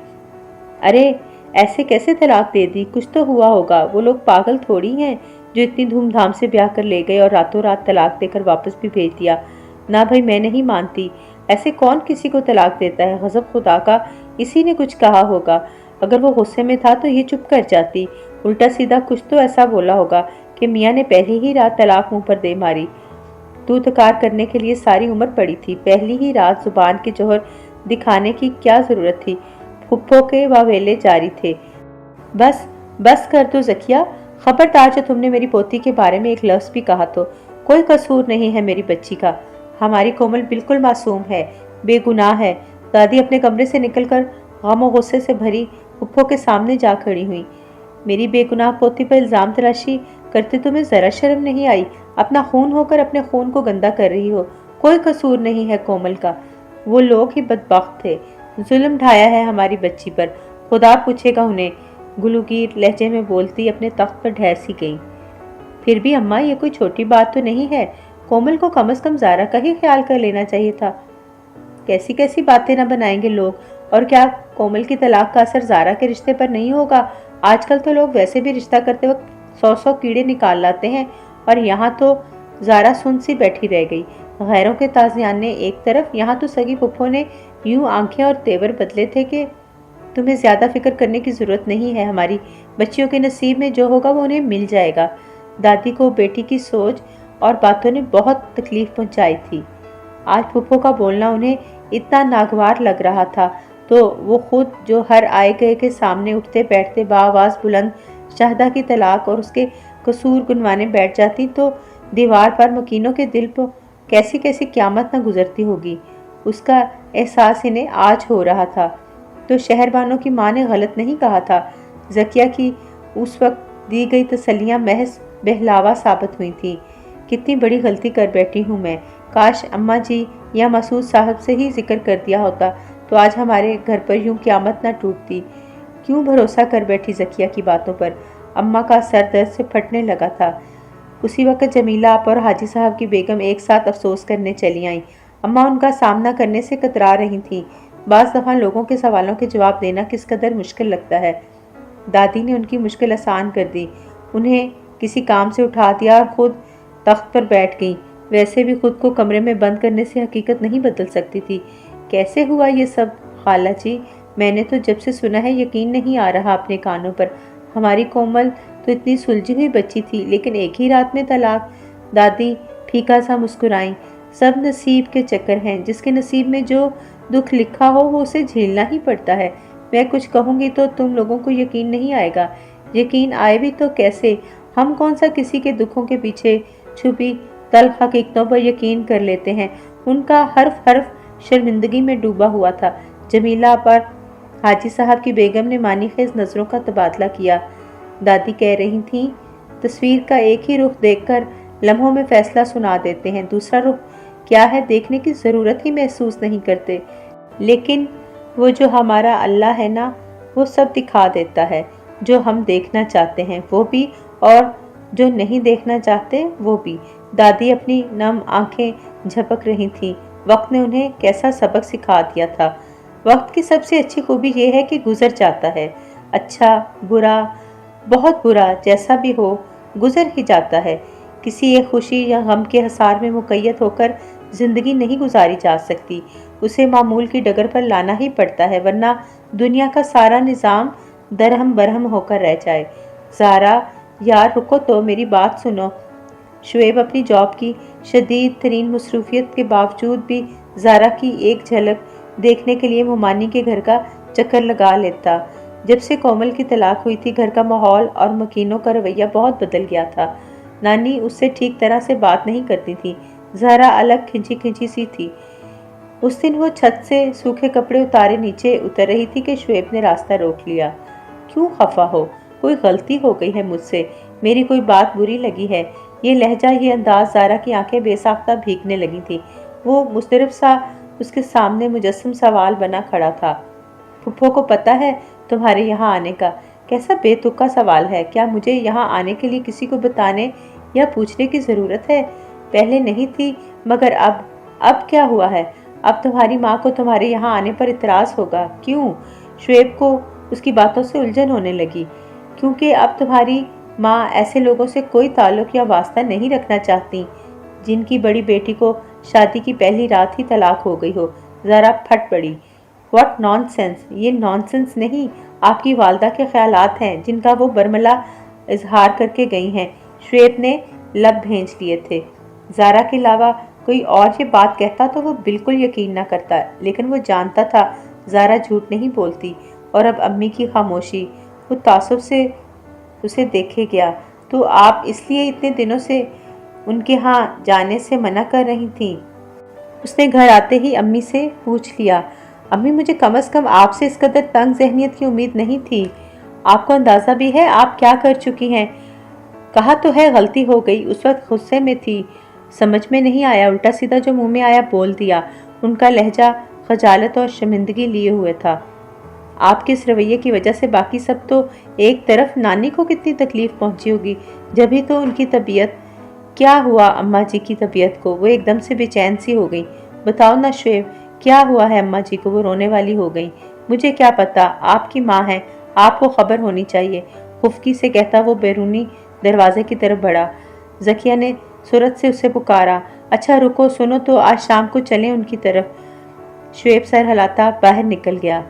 अरे ऐसे कैसे तलाक दे दी, कुछ तो हुआ होगा। वो लोग पागल थोड़ी हैं जो इतनी धूमधाम से ब्याह कर ले गए और रातों रात तलाक देकर वापस भी भेज दिया। ना भाई मैं नहीं मानती, ऐसे कौन किसी को तलाक देता है। गज़ब खुदा का, इसी ने कुछ कहा होगा। अगर वो गुस्से में था तो ये चुप कर जाती। उल्टा सीधा कुछ तो ऐसा बोला होगा कि मियाँ ने पहली ही रात तलाक मुंह पर दे मारी। तू तकार करने के लिए सारी उम्र पड़ी थी, पहली ही रात जुबान के जोहर दिखाने की क्या जरूरत थी। फुप्पो के वावेले जारी थे। बस बस कर दो ज़किया, खबरदार जो तुमने मेरी पोती के बारे में एक लफ्ज़ भी कहा तो। कोई कसूर नहीं है मेरी बच्ची का। हमारी कोमल बिल्कुल मासूम है, बेगुनाह है। दादी अपने कमरे से निकलकर गम और गुस्से से भरी फुप्पो के सामने जा खड़ी हुई। मेरी बेगुनाह पोती पर इल्ज़ाम तराशी करते तुम्हें ज़रा शर्म नहीं आई। अपना खून होकर अपने खून को गंदा कर रही हो। कोई कसूर नहीं है कोमल का, वो लोग ही बदबख्त थे। जुल्म ढाया है हमारी बच्ची पर, खुदा पूछेगा उन्हें। गुलूगीर लहजे में बोलती अपने तख्त पर ढह सी गई। फिर भी अम्मा ये कोई छोटी बात तो नहीं है। कोमल को कम से कम ज़ारा का ही ख्याल कर लेना चाहिए था। कैसी कैसी बातें ना बनाएंगे लोग। और क्या कोमल की तलाक का असर ज़ारा के रिश्ते पर नहीं होगा। आजकल तो लोग वैसे भी रिश्ता करते वक्त 100 कीड़े निकाल लाते हैं। और यहाँ तो ज़ारा सुन सी बैठी रह गई। गैरों के ताज़ियाने एक तरफ, यहाँ तो सगी फुप्पो ने यूं आंखें और तेवर बदले थे कि तुम्हें ज़्यादा फिक्र करने की ज़रूरत नहीं है। हमारी बच्चियों के नसीब में जो होगा वो उन्हें मिल जाएगा। दादी को बेटी की सोच और बातों ने बहुत तकलीफ पहुंचाई थी। आज फुप्पो का बोलना उन्हें इतना नागवार लग रहा था तो वो खुद जो हर आए गए के सामने उठते बैठते बाआवाज़ बुलंद शाहदा की तलाक और उसके कसूर गुनवाने बैठ जाती तो दीवार पर मकीनों के दिल पर कैसी कैसी क़यामत न गुजरती होगी। उसका एहसास इन्हें आज हो रहा था। तो शहरबानों की माँ ने गलत नहीं कहा था। ज़किया की उस वक्त दी गई तसल्लियाँ महज बहलावा साबित हुई थी। कितनी बड़ी गलती कर बैठी हूँ मैं। काश अम्मा जी या मसूद साहब से ही जिक्र कर दिया होता तो आज हमारे घर पर यूं क़यामत न टूटती। क्यों भरोसा कर बैठी ज़किया की बातों पर। अम्मा का सर दर्द से फटने लगा था। उसी वक्त जमीला आप और हाजी साहब की बेगम एक साथ अफसोस करने चली आईं। अम्मा उनका सामना करने से कतरा रही थीं। बाज़ दफ़ा लोगों के सवालों के जवाब देना किस कदर मुश्किल लगता है। दादी ने उनकी मुश्किल आसान कर दी। उन्हें किसी काम से उठा दिया और ख़ुद तख्त पर बैठ गई। वैसे भी खुद को कमरे में बंद करने से हकीकत नहीं बदल सकती थी। कैसे हुआ ये सब खाला जी? मैंने तो जब से सुना है यकीन नहीं आ रहा अपने कानों पर। हमारी कोमल तो इतनी सुलझी हुई बच्ची थी, लेकिन एक ही रात में तलाक। दादी फीका सा मुस्कुराई। सब नसीब के चक्कर हैं। जिसके नसीब में जो दुख लिखा हो वो उसे झेलना ही पड़ता है। मैं कुछ कहूँगी तो तुम लोगों को यकीन नहीं आएगा। यकीन आए भी तो कैसे? हम कौन सा किसी के दुखों के पीछे छुपी तल्ख हकीकतों पर यकीन कर लेते हैं। उनका हर्फ हर्फ शर्मिंदगी में डूबा हुआ था। जमीला पर हाजी साहब की बेगम ने मानी खेज नज़रों का तबादला किया। दादी कह रही थीं, तस्वीर का एक ही रुख देखकर लम्हों में फैसला सुना देते हैं, दूसरा रुख क्या है देखने की ज़रूरत ही महसूस नहीं करते। लेकिन वो जो हमारा अल्लाह है ना, वो सब दिखा देता है। جو ہم دیکھنا چاہتے ہیں وہ بھی اور جو نہیں دیکھنا چاہتے وہ بھی۔ دادی اپنی نم آنکھیں جھپک رہی تھیں۔ وقت نے انہیں کیسا سبق سکھا دیا تھا۔ وقت کی سب سے اچھی خوبی یہ ہے کہ گزر جاتا ہے۔ اچھا، برا، بہت برا، جیسا بھی ہو گزر ہی جاتا ہے۔ کسی ایک خوشی یا غم کے حصار میں مقید ہو کر زندگی نہیں گزاری جا سکتی، اسے معمول کی ڈگر پر لانا ہی پڑتا ہے، ورنہ دنیا کا سارا نظام درہم برہم ہو کر رہ جائے۔ زارا، یار رکو تو، میری بات سنو۔ شعیب اپنی جاب کی شدید ترین مصروفیت کے باوجود بھی زارا کی ایک جھلک دیکھنے کے لیے مومانی کے گھر کا چکر لگا لیتا۔ جب سے کومل کی طلاق ہوئی تھی، گھر کا ماحول اور مکینوں کا رویہ بہت بدل گیا تھا۔ نانی اس سے ٹھیک طرح سے بات نہیں کرتی تھی۔ زہرا الگ کھنچی کھنچی سی تھی۔ اس دن وہ چھت سے سوکھے کپڑے اتارے نیچے اتر رہی تھی کہ شعیب نے راستہ روک لیا۔ کیوں خفا ہو؟ کوئی غلطی ہو گئی ہے مجھ سے؟ میری کوئی بات بری لگی ہے؟ یہ لہجہ، یہ انداز، زہرا کی آنکھیں بے ساختہ بھیگنے لگی تھی۔ وہ مضطرب سا اس کے سامنے مجسم سوال بنا کھڑا تھا۔ پھپھو کو پتہ ہے تمہارے یہاں آنے کا؟ کیسا بے تکا سوال ہے! کیا مجھے یہاں آنے کے لیے کسی کو بتانے یا پوچھنے کی ضرورت ہے؟ پہلے نہیں تھی، مگر اب کیا ہوا ہے؟ اب تمہاری ماں کو تمہارے یہاں آنے پر اعتراض ہوگا۔ کیوں؟ شعیب کو اس کی باتوں سے الجھن ہونے لگی۔ کیونکہ اب تمہاری ماں ایسے لوگوں سے کوئی تعلق یا واسطہ نہیں رکھنا چاہتی جن کی بڑی بیٹی کو شادی کی پہلی رات ہی طلاق ہو گئی ہو۔ ذرا پھٹ پڑی۔ What naan sense! یہ نان سینس نہیں، آپ کی والدہ کے خیالات ہیں جن کا وہ برملا اظہار کر کے گئی ہیں۔ شعیب نے لب بھینچ لیے تھے۔ زارا کے علاوہ کوئی اور یہ بات کہتا تو وہ بالکل یقین نہ کرتا، لیکن وہ جانتا تھا زارا جھوٹ نہیں بولتی۔ اور اب امی کی خاموشی، وہ تعصب سے اسے دیکھے گیا۔ تو آپ اس لیے اتنے دنوں سے ان کے ہاں جانے سے منع کر رہی تھیں؟ اس نے گھر آتے ہی امی سے پوچھ لیا۔ امی، مجھے کم از کم آپ سے اس قدر تنگ ذہنیت کی امید نہیں تھی۔ آپ کو اندازہ بھی ہے آپ کیا کر چکی ہیں؟ کہا تو ہے غلطی ہو گئی، اس وقت غصے میں تھی، سمجھ میں نہیں آیا، الٹا سیدھا جو منہ میں آیا بول دیا۔ ان کا لہجہ خجالت اور شرمندگی لیے ہوئے تھا۔ آپ کے اس رویے کی وجہ سے باقی سب تو ایک طرف نانی کو کتنی تکلیف پہنچی ہوگی، جبھی تو ان کی طبیعت۔ کیا ہوا اماں جی کی طبیعت کو؟ وہ ایک دم سے بے چین سی ہو گئی۔ بتاؤ نا شعیب، کیا ہوا ہے اماں جی کو؟ وہ رونے والی ہو گئی۔ مجھے کیا پتا، آپ کی ماں ہے، آپ کو خبر ہونی چاہیے، خفکی سے کہتا وہ بیرونی دروازے کی طرف بڑھا۔ ذکیہ نے سرعت سے اسے پکارا۔ اچھا رکو، سنو تو، آج شام کو چلیں ان کی طرف۔ شعیب سر ہلاتا باہر نکل گیا۔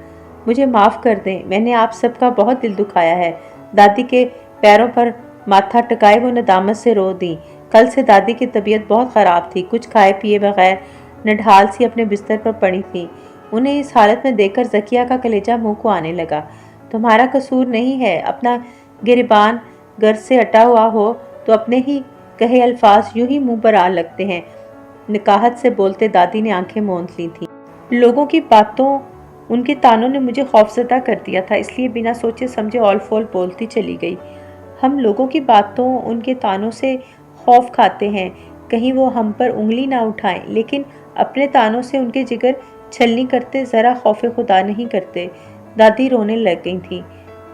مجھے معاف کر دیں، میں نے آپ سب کا بہت دل دکھایا ہے۔ دادی کے پیروں پر ماتھا ٹکائے وہ ندامت سے رو دیں۔ کل سے دادی کی طبیعت بہت خراب تھی، کچھ کھائے پیے بغیر نڈھال سی اپنے بستر پر پڑی تھیں۔ انہیں اس حالت میں دیکھ کر ذکیہ کا کلیجہ منہ کو آنے لگا۔ تمہارا قصور نہیں ہے، اپنا گریبان گر سے اٹا ہوا ہو تو اپنے ہی کہے الفاظ یوں ہی منہ پر آ لگتے ہیں۔ نکاہت سے بولتے دادی نے آنکھیں موند لی تھیں۔ لوگوں کی باتوں، ان کے تانوں نے مجھے خوفزدہ کر دیا تھا، اس لیے بنا سوچے سمجھے اول فول بولتی چلی گئی۔ ہم لوگوں کی باتوں، ان کے تانوں سے خوف کھاتے ہیں، کہیں وہ ہم پر انگلی نہ اٹھائیں، لیکن اپنے تانوں سے ان کے جگر چھلنی کرتے ذرا خوف خدا نہیں کرتے۔ دادی رونے لگ گئی تھیں۔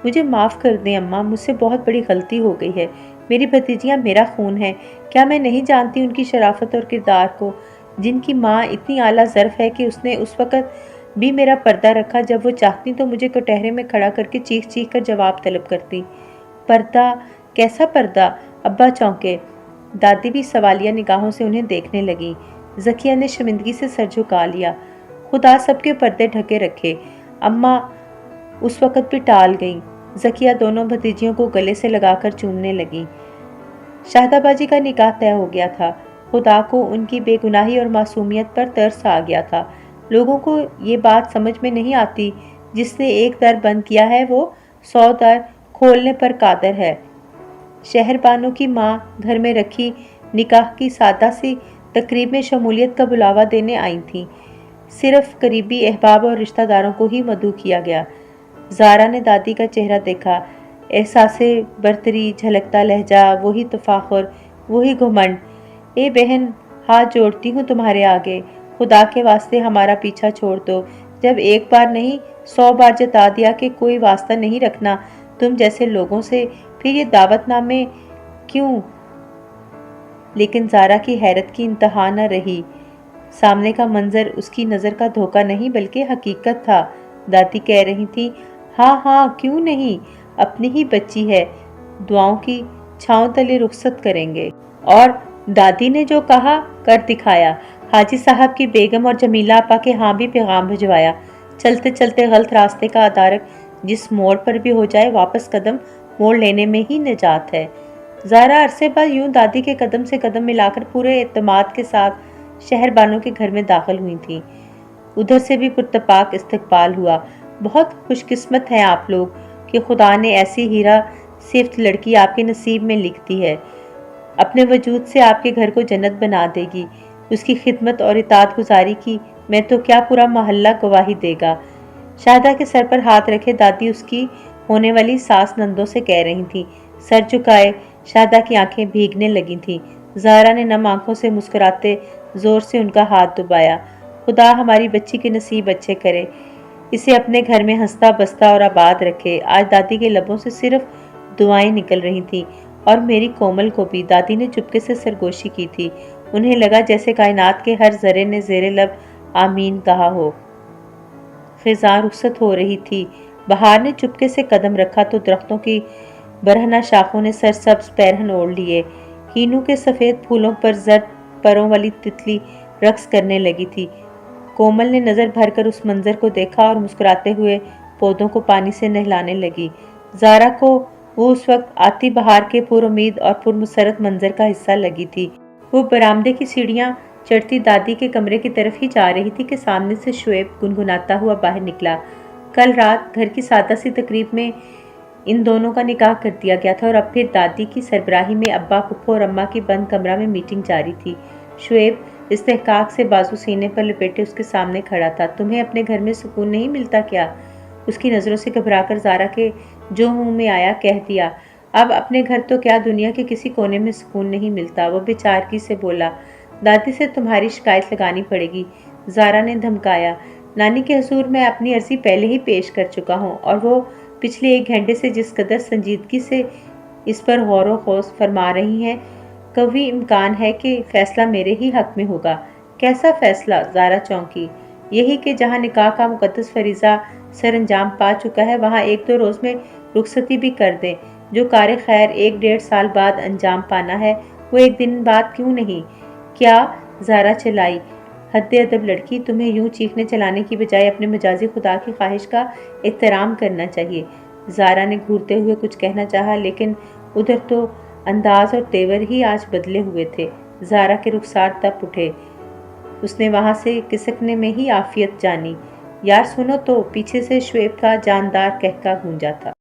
مجھے معاف کر دیں اماں، مجھ سے بہت بڑی غلطی ہو گئی ہے۔ میری بھتیجیاں میرا خون ہے، کیا میں نہیں جانتی ان کی شرافت اور کردار کو؟ جن کی ماں اتنی اعلیٰ ظرف ہے کہ اس نے اس وقت بھی میرا پردہ رکھا جب وہ چاہتی تو مجھے کٹہرے میں کھڑا کر کے چیخ چیخ کر جواب طلب کرتی۔ پردہ؟ کیسا پردہ؟ ابا چونکے۔ دادی بھی سوالیہ نگاہوں سے انہیں دیکھنے لگی۔ ذکیہ نے شرمندگی سے سر جھکا لیا۔ خدا سب کے پردے ڈھکے رکھے۔ اماں اس وقت بھی ٹال گئیں۔ ذکیہ دونوں بھتیجیوں کو گلے سے لگا کر چومنے لگی۔ شاہدہ باجی کا نکاح طے ہو گیا تھا۔ خدا کو ان کی بے گناہی اور معصومیت پر ترس آ گیا تھا۔ لوگوں کو یہ بات سمجھ میں نہیں آتی، جس نے ایک در بند کیا ہے وہ 100 در کھولنے پر قادر ہے۔ شہر بانو کی ماں گھر میں رکھی نکاح کی سادہ سی تقریب میں شمولیت کا بلاوا دینے آئی تھیں۔ صرف قریبی احباب اور رشتہ داروں کو ہی مدعو کیا گیا۔ زارا نے دادی کا چہرہ دیکھا، احساس برتری، جھلکتا لہجہ، وہی تفاخر، وہی گھمنڈ۔ اے بہن، ہاتھ جوڑتی ہوں تمہارے آگے، خدا کے واسطے ہمارا پیچھا چھوڑ دو۔ جب ایک بار نہیں 100 بار جتا دیا کہ کوئی واسطہ نہیں رکھنا تم جیسے لوگوں سے پھر یہ دعوت نامے کیوں؟ لیکن زارا کی حیرت کی انتہا نہ رہی۔ سامنے کا منظر اس کی نظر کا دھوکہ نہیں بلکہ حقیقت تھا۔ دادی کہہ رہی تھی، ہاں ہاں کیوں نہیں، اپنی ہی بچی ہے، دعاؤں کی چھاؤں تلے رخصت کریں گے۔ اور دادی نے جو کہا کر دکھایا۔ حاجی صاحب کی بیگم اور جمیلہ آپا کے ہاں بھی پیغام بھجوایا۔ چلتے چلتے غلط راستے کا ادارک جس موڑ پر بھی ہو جائے واپس قدم موڑ لینے میں ہی نجات ہے۔ زارا عرصے بعد یوں دادی کے قدم سے قدم ملا کر پورے اعتماد کے ساتھ شہر بانوں کے گھر میں داخل ہوئی تھی۔ ادھر سے بھی پرتپاک استقبال ہوا۔ بہت خوش قسمت ہیں آپ لوگ کہ خدا نے ایسی ہیرا صفت لڑکی آپ کے نصیب میں لکھ دی ہے۔ اپنے وجود سے آپ کے گھر کو جنت بنا دے گی۔ اس کی خدمت اور اطاعت گزاری کی میں تو کیا پورا محلہ گواہی دے گا۔ شاہدہ کے سر پر ہاتھ رکھے دادی اس کی ہونے والی ساس نندوں سے کہہ رہی تھی۔ سر جھکائے شاہدہ کی آنکھیں بھیگنے لگی تھیں۔ زہرا نے نم آنکھوں سے مسکراتے زور سے ان کا ہاتھ دبایا۔ خدا ہماری بچی کے نصیب اچھے کرے، اسے اپنے گھر میں ہنستا بستا اور آباد رکھے۔ آج دادی کے لبوں سے صرف دعائیں نکل رہی تھیں، اور میری کومل کو بھی۔ دادی نے چپکے سے سرگوشی کی تھی۔ انہیں لگا جیسے کائنات کے ہر ذرے نے زیر لب آمین کہا ہو۔ خزاں رخصت ہو رہی تھی۔ بہار نے چپکے سے قدم رکھا تو درختوں کی برہنہ شاخوں نے سرسبز پیرہن اوڑھ لیے۔ ہینو کے سفید پھولوں پر زرد پروں والی تتلی رقص کرنے لگی تھی۔ کومل نے نظر بھر کر اس منظر کو دیکھا اور مسکراتے ہوئے پودوں کو پانی سے نہلانے لگی۔ زارا کو وہ اس وقت آتی بہار کے پر امید اور پر مسرت منظر کا حصہ لگی تھی۔ وہ برآمدے کی سیڑھیاں چڑھتی دادی کے کمرے کی طرف ہی جا رہی تھی کہ سامنے سے شعیب گنگناتا ہوا باہر نکلا۔ کل رات گھر کی سادہ سی تقریب میں ان دونوں کا نکاح کر دیا گیا تھا، اور اب پھر دادی کی سربراہی میں ابا، پھپھو اور اماں کی بند کمرہ میں میٹنگ جاری تھی۔ شعیب استحقاق سے بازو سینے پر لپیٹے اس کے سامنے کھڑا تھا۔ تمہیں اپنے گھر میں سکون نہیں ملتا کیا؟ اس کی نظروں سے گھبرا کر زارا کے جو منہ میں آیا کہہ دیا۔ اب اپنے گھر تو کیا دنیا کے کسی کونے میں سکون نہیں ملتا۔ وہ بے چارگی سے بولا، دادی سے تمہاری شکایت لگانی پڑے گی۔ زارا نے دھمکایا، نانی کے حضور میں اپنی عرضی پہلے ہی پیش کر چکا ہوں، اور وہ پچھلے 1 گھنٹے سے جس قدر سنجیدگی سے اس پر غور و خوض فرما رہی ہیں، قوی امکان ہے کہ فیصلہ میرے ہی حق میں ہوگا۔ کیسا فیصلہ؟ زارا چونکی۔ یہی کہ جہاں نکاح کا مقدس فریضہ سر انجام پا چکا ہے وہاں 1-2 روز میں رخصتی بھی کر دیں۔ جو کار خیر 1-1.5 سال بعد انجام پانا ہے وہ 1 دن بعد کیوں نہیں؟ کیا؟ زارا چلائی، حد ادب لڑکی، تمہیں یوں چیخنے چلانے کی بجائے اپنے مجازی خدا کی خواہش کا احترام کرنا چاہیے۔ زارا نے گھورتے ہوئے کچھ کہنا چاہا، لیکن ادھر تو انداز اور تیور ہی آج بدلے ہوئے تھے۔ زارا کے رخسار تپ اٹھے۔ اس نے وہاں سے کسکنے میں ہی عافیت جانی۔ یار سنو تو، پیچھے سے شعیب کا جاندار کہکا گونجا تھا۔